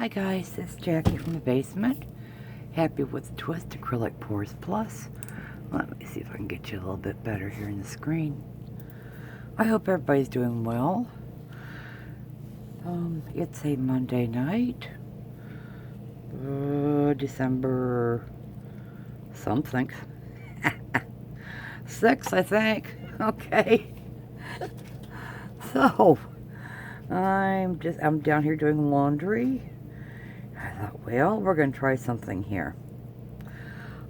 Hi guys, it's Jackie from the basement. Happy with the Twist Acrylic Pours Plus. Let me see if I can get you a little bit better here in the screen. I hope everybody's doing well. It's a Monday night. December something. 6th, I think. Okay. So, I'm down here doing laundry. I thought, well, we're going to try something here.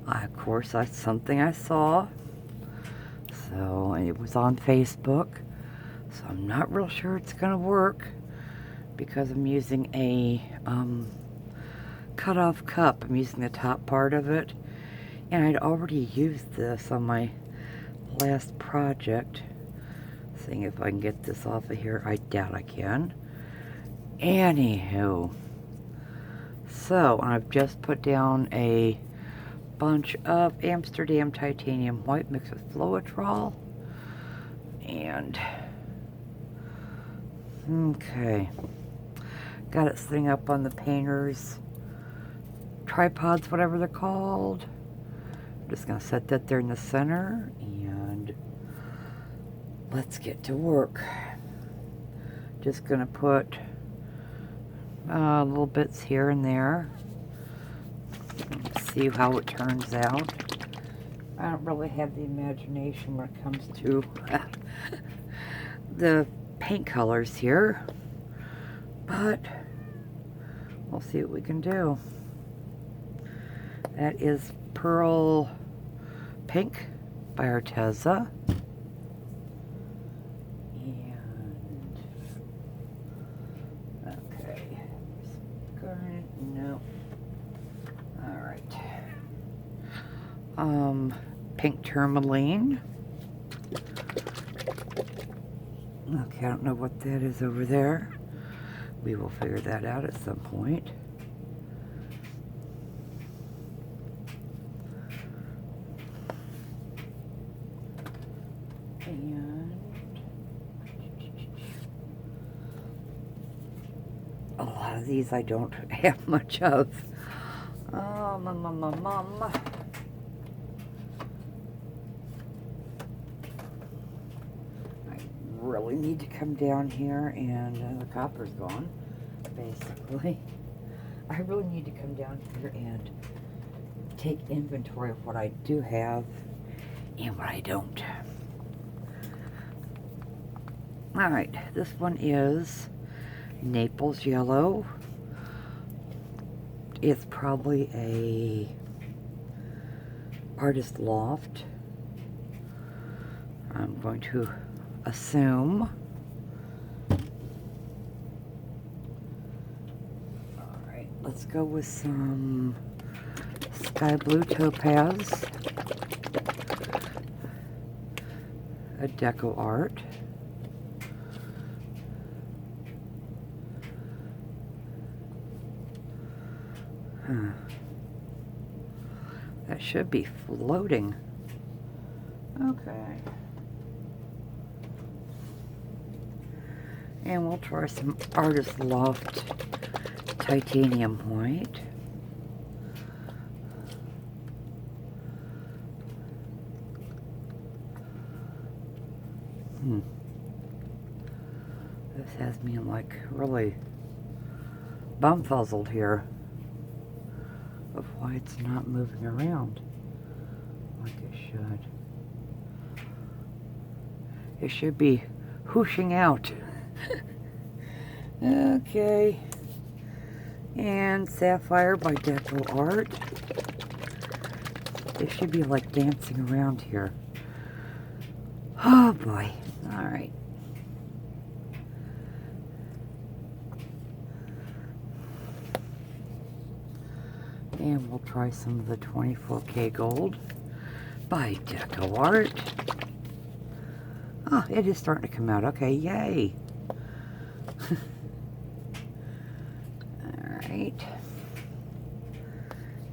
Of course, that's something I saw. So, it was on Facebook. So, I'm not real sure it's going to work because I'm using a cut-off cup. I'm using the top part of it. And I'd already used this on my last project. Seeing if I can get this off of here. I doubt I can. Anywho. So, I've just put down a bunch of Amsterdam titanium white mixed with Floetrol. And, okay. Got it sitting up on the painter's tripods, whatever they're called. I'm just going to set that there in the center. And let's get to work. Just going to put little bits here and there. Let's see how it turns out. I don't really have the imagination when it comes to the paint colors here, but we'll see what we can do. That is Pearl Pink by Arteza. No. Alright. Pink Tourmaline. Okay, I don't know what that is over there. We will figure that out at some point. And a lot of these I don't have much of. Oh, mom. I really need to come down here and the copper's gone, basically. I really need to come down here and take inventory of what I do have and what I don't. Alright, this one is Naples Yellow. It's probably a artist loft. I'm going to assume. Alright, let's go with some sky blue topaz. A deco art. That should be floating. Okay. And we'll try some Artist Loft titanium white. This has me like really bumfuzzled here of why it's not moving around like it should. It should be whooshing out. Okay. And Sapphire by Deco Art. It should be like dancing around here. Oh boy. Alright. And we'll try some of the 24K Gold by Deco Art. Oh, it is starting to come out. Okay, yay. Alright.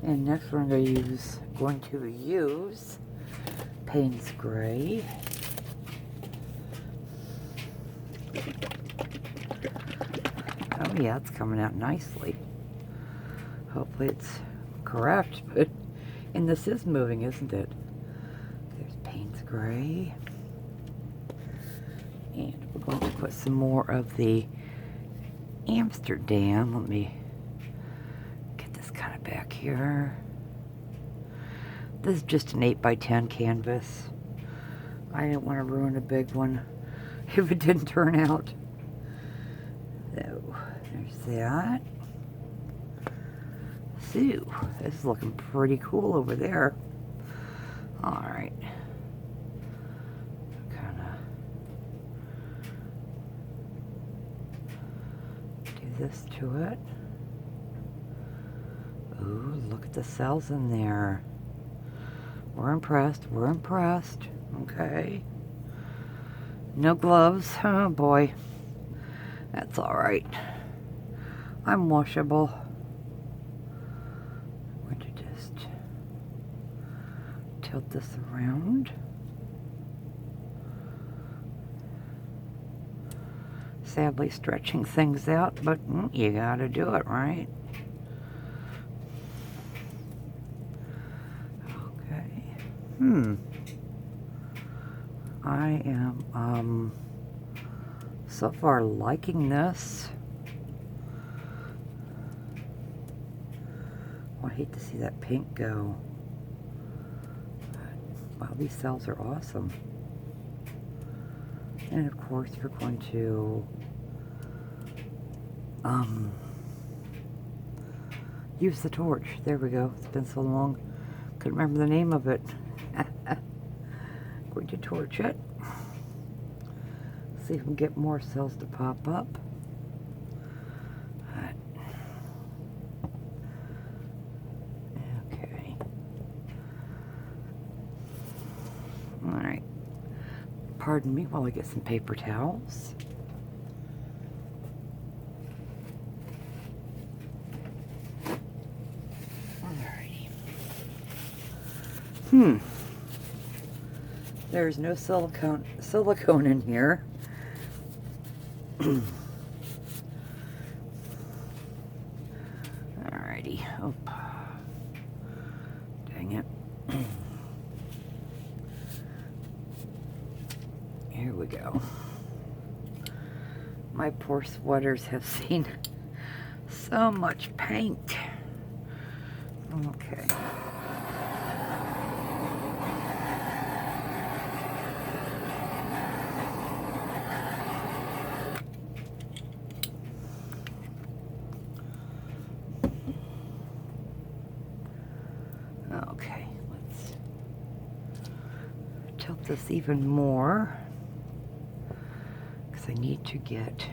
And next we're going to use Payne's Gray. Oh yeah, it's coming out nicely. Hopefully it's correct, but, and this is moving, isn't it? There's Payne's gray. And we're going to put some more of the Amsterdam. Let me get this kind of back here. This is just an 8x10 canvas. I didn't want to ruin a big one if it didn't turn out. So, there's that. So, this is looking pretty cool over there. Alright. Kinda do this to it. Ooh, look at the cells in there. We're impressed. We're impressed. Okay. No gloves. Oh boy. That's alright. I'm washable. I'm going to just tilt this around. Sadly stretching things out, but you gotta do it, right? I am, so far liking this. Oh, I hate to see that pink go. Wow, these cells are awesome. And of course, we're going to, use the torch. There we go. It's been so long. Couldn't remember the name of it. Going to torch it. See if we can get more cells to pop up. Okay. Alright. Pardon me while I get some paper towels. Alrighty. There's no silicone in here. Alrighty. Oh. Dang it. Here we go. My poor sweaters have seen so much paint. Okay. Okay, let's tilt this even more because I need to get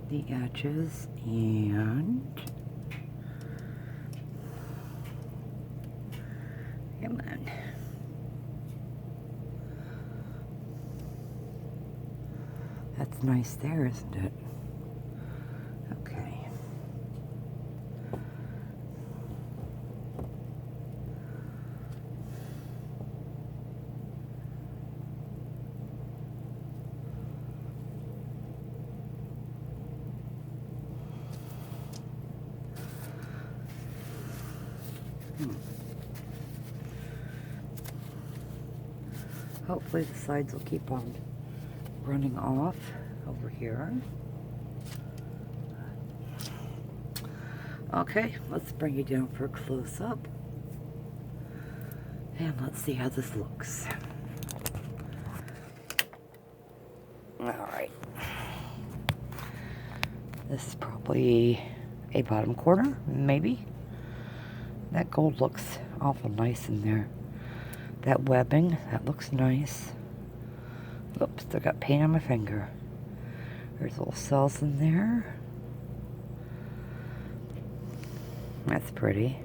the edges and come on. That's nice there, isn't it? Okay. Hopefully the sides will keep on running off over here. Okay, let's bring you down for a close-up. And let's see how this looks. Alright. This is probably a bottom corner, maybe. That gold looks awful nice in there. That webbing, that looks nice. Oops, I got paint on my finger. There's little cells in there. That's pretty.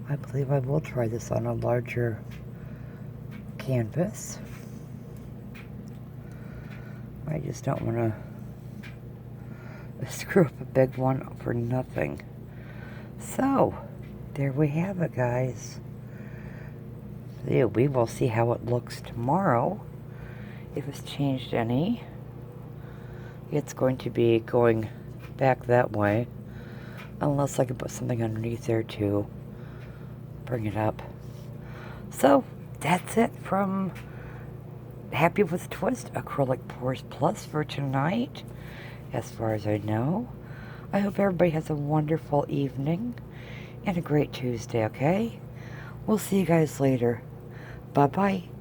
I believe I will try this on a larger canvas. I just don't want to screw up a big one for nothing. So, there we have it, guys. Yeah, we will see how it looks tomorrow. If it's changed any. It's going to be going back that way. Unless I can put something underneath there to bring it up. So, that's it from Happy with Twist Acrylic Pours Plus for tonight, as far as I know. I hope everybody has a wonderful evening and a great Tuesday, okay? We'll see you guys later. Bye-bye.